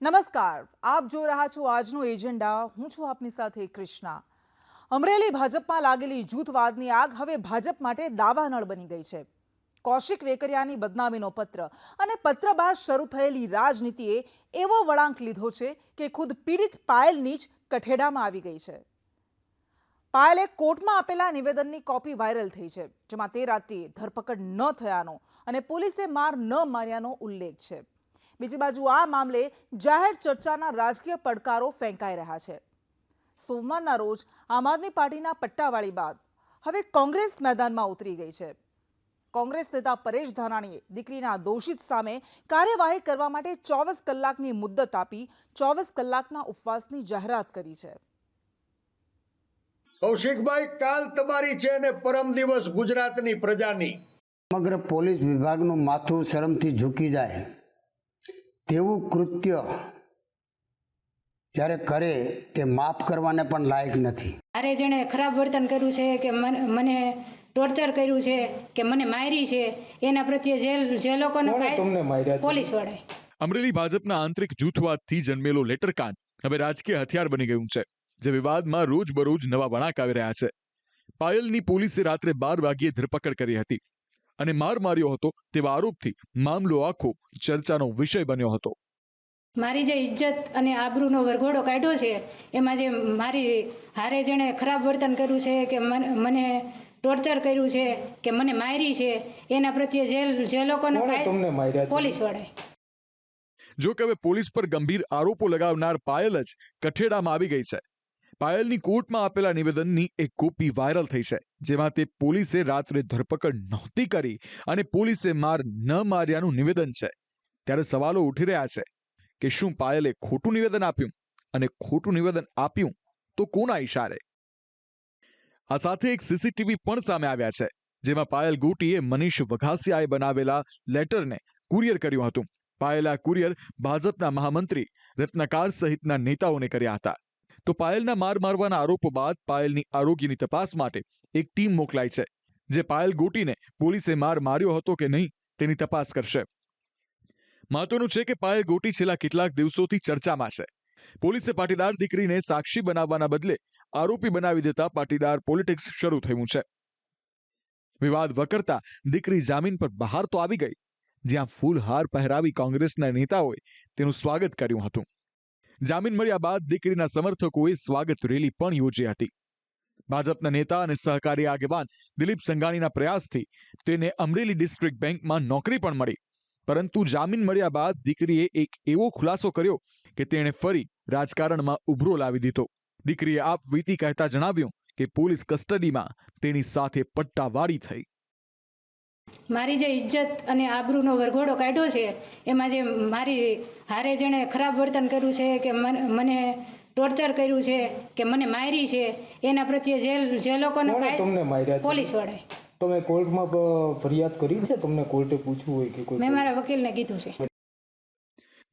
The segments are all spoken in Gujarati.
નમસ્કાર, આપ જોઈ રહ્યા છો આજનો એજન્ડા. હું છું આપની સાથે કૃષ્ણા. અમરેલી ભાજપમાં લાગેલી જૂથવાદની આગ હવે ભાજપ માટે દાવાનળ બની ગઈ છે. કૌશિક વેકરિયાની બદનામીનો પત્ર અને પત્ર બાદ શરૂ થયેલી રાજનીતિએ એવો વળાંક લીધો છે કે ખુદ પીડિત પાયલની જ કઠેડામાં આવી ગઈ છે. પાયલે કોર્ટમાં આપેલા નિવેદનની કોપી વાયરલ થઈ છે, જેમાં તે રાત્રિએ ધરપકડ ન થયાનો અને પોલીસે માર ન માર્યાનો ઉલ્લેખ છે. બીજી બાજુ આ મામલે જાહેર ચર્ચાના રાજકીય પડકારો ફેંકાઈ રહ્યા છે. સોમવારના રોજ આમ આદમી પાર્ટીના પટ્ટાવાળી બાદ હવે કોંગ્રેસ મેદાનમાં ઉતરી ગઈ છે. કોંગ્રેસ નેતા પરેશ ધાનાણીએ દીકરીના દોષિત સામે કાર્યવાહી કરવા માટે 24 કલાકની મુદ્દત આપી 24 કલાકના ઉપવાસની જાહેરાત કરી છે. કૌશિકભાઈ, કાલ તમારી છે અને પરમ દિવસ ગુજરાતની પ્રજાની. સમગ્ર પોલીસ વિભાગનું માથું શરમથી ઝૂકી જાય તેવું કૃત્ય જ્યારે કરે તે માફ કરવાને પણ લાયક નથી. અરે જેણે ખરાબ વર્તન કર્યું છે કે મને ટોર્ચર કર્યું છે કે મને મારી છે, એના પ્રત્યે જે લોકોને પોલીસ વડે. અમરેલી ભાજપના આંતરિક જૂથવાદથી જન્મેલો લેટરકાંડ હવે રાજકીય હથિયાર બની ગયું છે, જે વિવાદમાં રોજબરોજ નવા વળાંક આવી રહ્યા છે. પાયલની પોલીસે રાત્રે 12 વાગ્યે ધરપકડ કરી હતી અને માર માર્યો હતો તેવા આરોપથી મામલો આખો ચર્ચાનો વિષય બન્યો હતો. મારી જે ઇજ્જત અને આબરૂનો વરઘોડો કાઢ્યો છે, એમાં જે મારી હારે જેણે ખરાબ વર્તન કર્યું છે કે મને ટોર્ચર કર્યું છે કે મને મારી છે, એના પ્રત્યે જે લોકોને પોલીસ વડે. જો કે હવે પોલીસ પર ગંભીર આરોપો લગાવનાર પાયલ જ કઠેડામાં આવી ગઈ છે. પાયલની કોર્ટમાં આપેલા નિવેદનની એક કોપી વાયરલ થઈ છે, જેમાં તે પોલીસે રાત્રે ધરપકડ નહોતી કરી અને પોલીસે માર ન માર્યાનું નિવેદન છે. ત્યારે સવાલો ઉઠી રહ્યા છે કે શું પાયલે ખોટું નિવેદન આપ્યું, અને ખોટું નિવેદન આપ્યું તો કોના ઇશારે? આ સાથે એક સીસીટીવી પણ સામે આવ્યા છે, જેમાં પાયલ ગોટીએ મનીષ વઘાસિયાએ બનાવેલા લેટરને કુરિયર કર્યું હતું. પાયલે આ કુરિયર ભાજપના મહામંત્રી રત્નાકર સહિતના નેતાઓને કર્યા હતા. તો પાયલના માર મારવાના આરોપો બાદ પાયલની આરોગ્યની તપાસ માટે એક ટીમ મોકલાઈ છે, જે પાયલ ગોટીને પોલીસે માર માર્યો હતો કે નહીં તેની તપાસ કરશે. મહત્વનું છે કે પાયલ ગોટી છેલ્લા કેટલાક દિવસોથી ચર્ચામાં છે. પોલીસે પાટીદાર દીકરીને સાક્ષી બનાવવાના બદલે આરોપી બનાવી દેતા પાટીદાર પોલિટિક્સ શરૂ થયું છે. વિવાદ વકરતા દીકરી જામીન પર બહાર તો આવી ગઈ, જ્યાં ફૂલહાર પહેરાવી કોંગ્રેસના નેતાઓએ તેનું સ્વાગત કર્યું હતું. જામીન મળ્યા બાદ દીકરીના સમર્થકોએ સ્વાગત રેલી પણ યોજી હતી. ભાજપના નેતા અને સહકારી આગેવાન દિલીપ સંઘાણીના પ્રયાસથી તેને અમરેલી ડિસ્ટ્રિક્ટ બેંકમાં નોકરી પણ મળી. પરંતુ જામીન મળ્યા બાદ દીકરીએ એક એવો ખુલાસો કર્યો કે તેણે ફરી રાજકારણમાં ઉભરો લાવી દીધો. દીકરીએ આપવીતી કહેતા જણાવ્યું કે પોલીસ કસ્ટડીમાં તેની સાથે પટ્ટાવાળી થઈ. મારી જે ઇજ્જત અને આબરૂનો વરઘોડો કાઢ્યો છે, એમાં જે મારી હારે જેણે ખરાબ વર્તન કર્યું છે કે મને ટોર્ચર કર્યું છે કે મને મારી છે, એના પ્રત્યે જે લોકોને પોલીસ વડે. તમે કોર્ટમાં ફરિયાદ કરી છે? તમને કોર્ટે પૂછવું હોય કે કોઈ? મેં મારા વકીલને કીધું છે.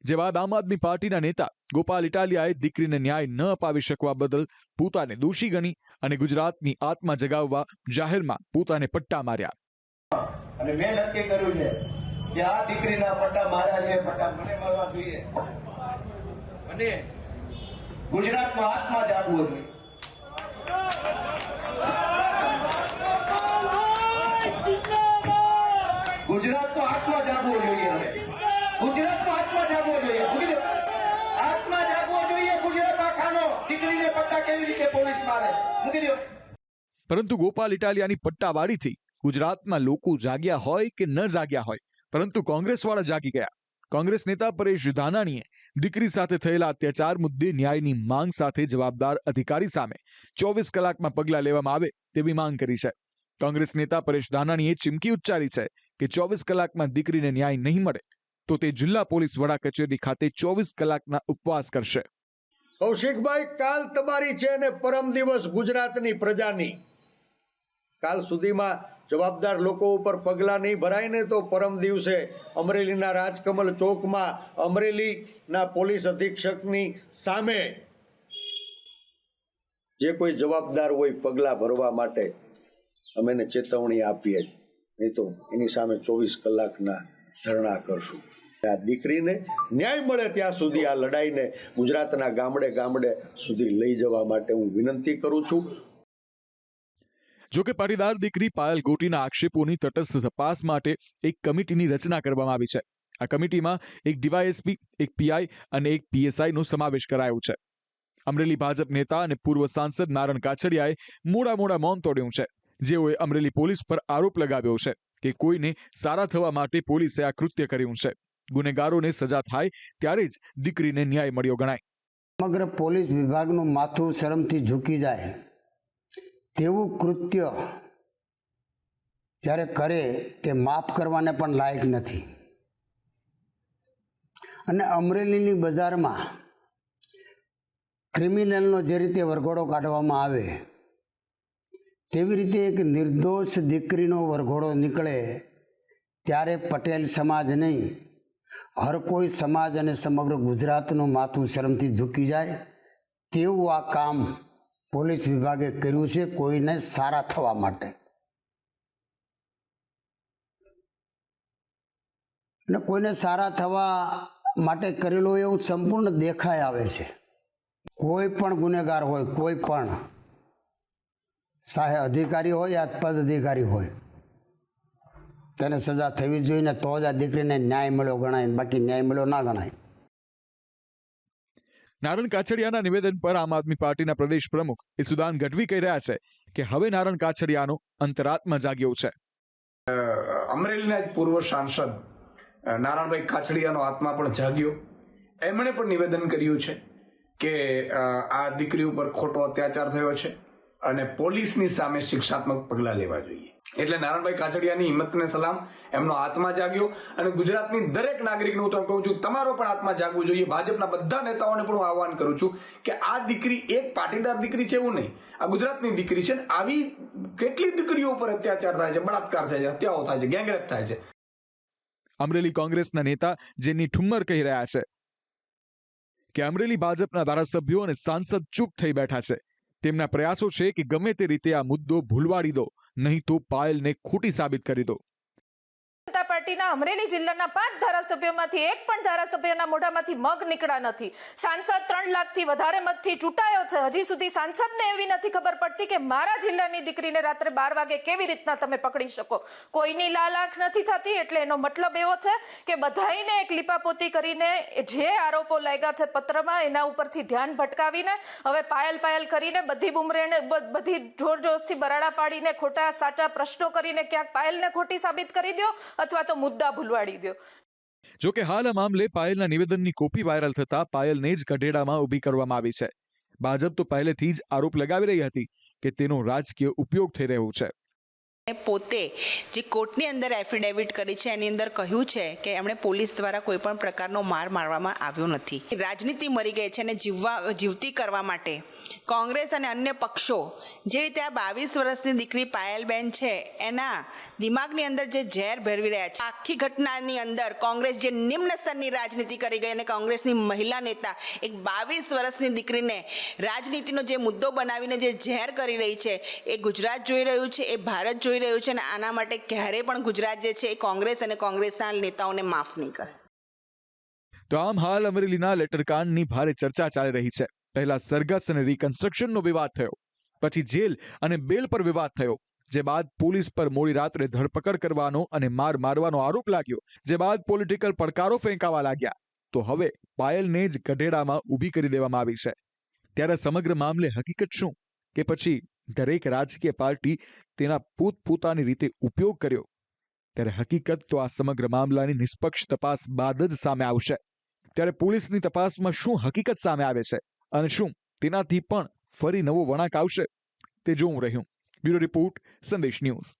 જે બાદ આમ આદમી પાર્ટીના નેતા ગોપાલ ઇટાલિયાએ દીકરીને ન્યાય ન અપાવી શકવા બદલ પોતાને દોષી ગણી અને ગુજરાતની આત્મા જગાવવા જાહેરમાં પોતાને પટ્ટા માર્યા. અને મેં નક્કી કર્યું છે કે આ દીકરીના પટ્ટા માર્યા છે, પટ્ટા મને મળવા જોઈએ અને ગુજરાતનો આત્મા જાગવો જોઈએ. ગુજરાતનો આત્મા જાગવો જોઈએ. હવે ગુજરાતનો આત્મા જાગવો જોઈએ. આત્મા જાગવો જોઈએ ગુજરાત આખાનો. દીકરીને પટ્ટા કેવી રીતે પોલીસ મારે? મૂકી દો. પરંતુ ગોપાલ ઇટાલિયાની પટ્ટાવાળીથી ગુજરાતમાં લોકો જાગ્યા હોય કે ન જાગ્યા હોય, પરંતુ કોંગ્રેસવાળા જાગી ગયા. કોંગ્રેસ નેતા પરેશ ધાનાણીએ દીકરી સાથે થયેલા અત્યાચાર મુદ્દે ન્યાયની માંગ સાથે જવાબદાર અધિકારી સામે 24 કલાકમાં પગલાં લેવામાં આવે તેવી માંગ કરી છે. કોંગ્રેસ નેતા પરેશ ધાનાણીએ ચીમકી ઉચ્ચારી છે કે 24 કલાકમાં દીકરીને ન્યાય નહીં મળે તો તે જિલ્લા પોલીસ વડા કચેરી ખાતે 24 કલાકના ઉપવાસ કરશે. કૌશિકભાઈ, કાલ તમારી છે અને પરમ દિવસ ગુજરાતની પ્રજાની. કાલ સુધીમાં જવાબદાર લોકો ઉપર પગલાં નહીં ભરાય ને તો પરમ દિવસે અમરેલીના રાજકમલ ચોકમાં અમરેલીના પોલીસ અધિક્ષકની સામે જે કોઈ જવાબદાર હોય પગલાં ભરવા માટે અમે એને ચેતવણી આપીએ જ, નહીં તો એની સામે 24 કલાકના ધરણા કરશું. આ દીકરીને ન્યાય મળે ત્યાં સુધી આ લડાઈને ગુજરાતના ગામડે ગામડે સુધી લઈ જવા માટે હું વિનંતી કરું છું. જો કે પાટીદાર દીકરી પાયલ ગોટીના આક્ષેપોની તટસ્થ તપાસ માટે એક કમિટીની રચના કરવામાં આવી છે. આ કમિટીમાં એક ડીવાયએસપી, એક પીઆઈ અને એક પીએસઆઈ નો સમાવેશ કરાયો છે. અમરેલી ભાજપ નેતા અને પૂર્વ સાંસદ નારણ કાછડિયાએ મોડા મૌન તોડ્યું છે, જેઓએ અમરેલી પોલીસ પર આરોપ લગાવ્યો છે કે કોઈને સારા થવા માટે પોલીસે આ કૃત્ય કર્યું છે. ગુનેગારોને સજા થાય ત્યારે જ દીકરીને ન્યાય મળ્યો ગણાય. સમગ્ર પોલીસ વિભાગનું માથું શરમથી ઝૂકી જાય તેવું કૃત્ય જ્યારે કરે તે માફ કરવાને પણ લાયક નથી. અને અમરેલીની બજારમાં ક્રિમિનલનો જે રીતે વરઘોડો કાઢવામાં આવે તેવી રીતે એક નિર્દોષ દીકરીનો વરઘોડો નીકળે ત્યારે પટેલ સમાજ નહીં, હર કોઈ સમાજ અને સમગ્ર ગુજરાતનું માથું શરમથી ઝૂકી જાય તેવું આ કામ પોલીસ વિભાગે કર્યું છે કોઈને સારા થવા માટે. અને કોઈને સારા થવા માટે કરેલું એવું સંપૂર્ણ દેખાઈ આવે છે. કોઈ પણ ગુનેગાર હોય, કોઈ પણ સાહે અધિકારી હોય યા પદ અધિકારી હોય, તેને સજા થવી જોઈએ ને તો જ આ દીકરીને ન્યાય મળ્યો ગણાય, બાકી ન્યાય મળ્યો ના ગણાય. નારણ કાછડિયાના નિવેદન પર આમ આદમી પાર્ટીના પ્રદેશ પ્રમુખ ઈસુદાન ગઢવી કહી રહ્યા છે કે હવે નારણ કાછડિયાનો અંતરાત્મા જાગ્યો છે. અમરેલીના જ પૂર્વ સાંસદ નારણભાઈ કાછડિયાનો આત્મા પણ જાગ્યો. એમણે પણ નિવેદન કર્યું છે કે આ દીકરી ઉપર ખોટો અત્યાચાર થયો છે અને પોલીસની સામે શિક્ષાત્મક પગલાં લેવા જોઈએ. એટલે નારણભાઈ કાછડિયાની હિંમતને સલામ, એમનો આત્મા જાગ્યો. અને ગુજરાતની દરેક નાગરિકને હું તો કહું છું, તમારો પણ આત્મા જાગવું જોઈએ. ભાજપના બધા નેતાઓને પણ હું આહવાન કરું છું કે આ દીકરી એક પાટીદાર દીકરી છે એવું નહીં, આ ગુજરાતની દીકરી છે. આવી કેટલી દીકરીઓ ઉપર અત્યાચાર થાય છે, બળાત્કાર થાય છે, હત્યાઓ થાય છે, ગેંગરેપ થાય છે. અમરેલી કોંગ્રેસના નેતા જેની ઠુમ્મર કહી રહ્યા છે કે અમરેલી ભાજપના ધારાસભ્યો અને સાંસદ ચૂપ થઈ બેઠા છે. તેમના પ્રયાસો છે કે ગમે તે રીતે આ મુદ્દો ભૂલવાડી દો, નહીં તો પાયલને ખોટી સાબિત કરી દો. જનતા પાર્ટીના અમરેલી જિલ્લાના 5 ધારાસભ્યોમાંથી એક પણ ધારાસભ્યના મોઢામાંથી મગ નીકળ્યા નથી. સાંસદ 3 લાખથી વધારે મતથી ચૂંટાયો છે. હજી સુધી સાંસદને એવી નથી ખબર પડતી કે મારા જિલ્લાની દીકરીને રાત્રે 12 વાગે કેવી રીતના તમે પકડી શકો. કોઈની લાલ આંખ નથી થતી. એટલે એનો મતલબ એવો છે કે બધાઈને એક લીપાપોતી કરીને જે આરોપો લાગ્યા છે પત્રમાં એના ઉપરથી ધ્યાન ભટકાવીને હવે પાયલ કરીને બધી બુમરેને બધી જોરજોરથી બરાડા પાડીને ખોટા સાચા પ્રશ્નો કરીને ક્યાંક પાયલને ખોટી સાબિત કરી દો અથવા તો મુદ્દા ભૂલવાડી દો. જો કે હાલ આ મામલે પાયલના નિવેદનની કોપી વાયરલ થતા પાયલને જ ગઢેડામાં ઊભી કરવામાં આવી છે. ભાજપ તો પહેલેથી જ આરોપ લગાવી રહી હતી કે તેનો રાજકીય ઉપયોગ થઈ રહ્યો છે. પોતે જે કોર્ટની અંદર એફિડેવિટ કરી છે એની અંદર કહ્યું છે કે એમણે પોલીસ દ્વારા કોઈ પણ પ્રકારનો માર મારવામાં આવ્યો નથી. રાજનીતિ મરી ગઈ છે અને જીવતી કરવા માટે કોંગ્રેસ અને અન્ય પક્ષો જે રીતે આ 22 વર્ષની દીકરી પાયલબેન છે એના દિમાગની અંદર જે ઝેર ભેરવી રહ્યા છે. આખી ઘટનાની અંદર કોંગ્રેસ જે નિમ્ન સ્તરની રાજનીતિ કરી ગઈ અને કોંગ્રેસની મહિલા નેતા એક 22 વર્ષની દીકરીને રાજનીતિનો જે મુદ્દો બનાવીને જે ઝેર કરી રહી છે એ ગુજરાત જોઈ રહ્યું છે, એ ભારત જોઈ રહ્યું છે. અને આના માટે ક્યારેય પણ ગુજરાત જે છે એ કોંગ્રેસ અને કોંગ્રેસના નેતાઓને માફ નહીં કરે. તો આમ હાલ અમરેલીના લેટરકાંડની ભારે ચર્ચા ચાલી રહી છે. પહેલા સરઘસ અને રિકન્સ્ટ્રક્શનનો વિવાદ થયો, પછી જેલ અને બેલ પર વિવાદ થયો, જે બાદ પોલીસ પર મોડી રાત્રે ધરપકડ કરવાનો અને મારવાનો આરોપ લાગ્યો, જે બાદ પોલિટિકલ પડકારો ફેંકાવા લાગ્યા. તો હવે પાયલને જ ગઢેડામાં ઊભી કરી દેવામાં આવી છે. ત્યારે સમગ્ર મામલે હકીકત શું, કે પછી દરેક રાજકીય પાર્ટી તેના પોતપોતાની રીતે ઉપયોગ કર્યો? ત્યારે હકીકત તો આ સમગ્ર મામલાની નિષ્પક્ષ તપાસ બાદ જ સામે આવશે. ત્યારે પોલીસની તપાસમાં શું હકીકત સામે આવે છે અને શું તેનાથી પણ ફરી નવો વળાંક આવશે તે જોવું રહ્યું. બ્યુરો રિપોર્ટ, સંદેશ ન્યૂઝ.